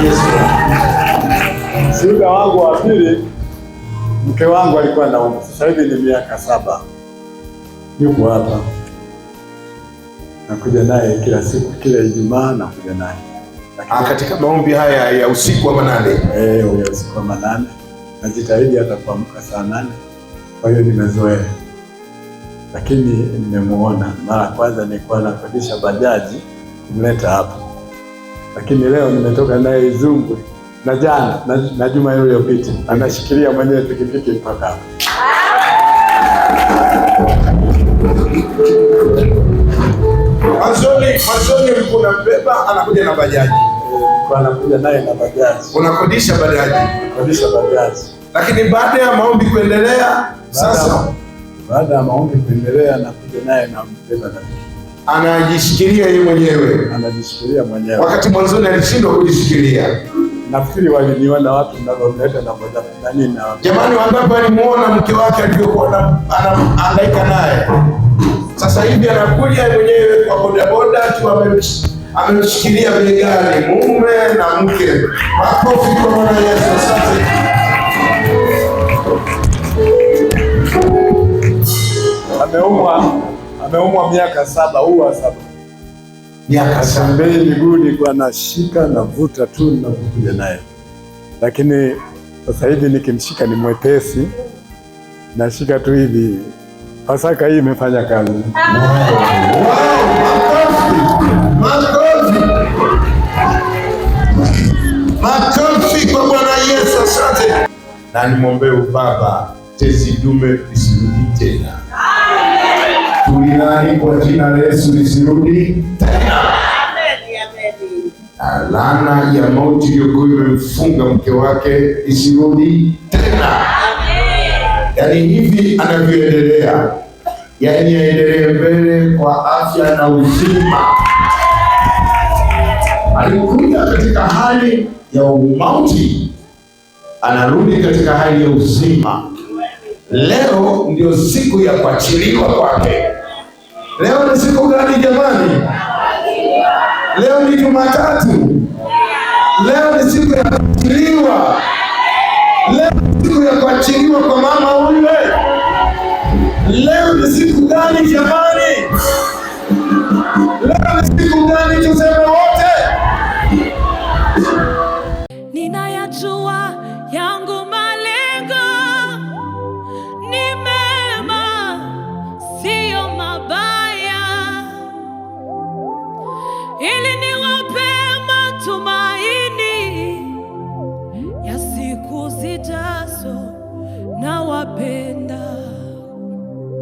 Yesu. Shuhuda wangu wa pili, mke wangu alikuwa anaomba, sasa hivi ni miaka 7. Yuko hapa, nakuja naye kila siku, kila Ijumaa nakuja naye. Katika maombi haya ya usiku wa manane. Ya usiku wa manane. Najitahidi hata kuamka saa 8. Kwa hiyo nimezoea. Lakini nimemuona mara kwanza nilikuwa nakodisha bajaji kumleta hapa. Lakini leo nimetoka naye Izungwe na jana na juma iliyopita anashikilia mwenyewe pikipiki mpaka hapa. Mwanzoni ulikuwa unambeba anakuja na bajaji. Kwa anakuja naye na bajaji. Unakodisha bajaji. Nakodisha bajaji. Lakini baada ya maombi kuendelea, baada ya maombi kuendelea nakuja naye na mbeba na anajishikilia yeye mwenyewe. Anajishikilia mwenyewe. Wakati mwanzoni alishindwa kujishikilia. Nafikiri waliniona watu mnavyomleta na bodaboda na jamani, wangapi walimuona mke wake alivyokuwa anahangaika naye. Sasa hivi anakuja mwenyewe kwa bodaboda akiwa amemshikilia begani mume na mke. Makofi kwa Bwana Yesu. Asante. Ameumwa miaka 7, huwa 7. Miaka 7 miguu nilikuwa nashika navuta tu na kuja naye. Lakini sasa hivi nikimshika ni mwepesi. Nashika tu hivi. Pasaka hii imefanya kazi. Makofi kwa Bwana Yesu. Asante. Na nimwombee Baba tezi dume lisirudi tena. Tulilaani kwa jina la Yesu lisirudi tena. Laana ya mauti iliyokuwa imemfunga mke wake isirudi tena. Yaani hivi anavyoendelea, yaani aendelee mbele kwa afya na uzima. Alikuja katika hali ya umauti, anarudi katika hali ya uzima. Leo ndio siku ya kuachiliwa kwake. Leo ni siku gani jamani? Leo ni Jumatatu. Leo ni siku ya kuachiliwa. Leo ni siku ya kuachiliwa kwa mama yule. Leo ni siku gani jamani? Leo ni siku gani tuseme wote? Ninayajua yangu malengo ni mema, sio mabaya, ili niwape matumaini ya siku zijazo. Nawapenda.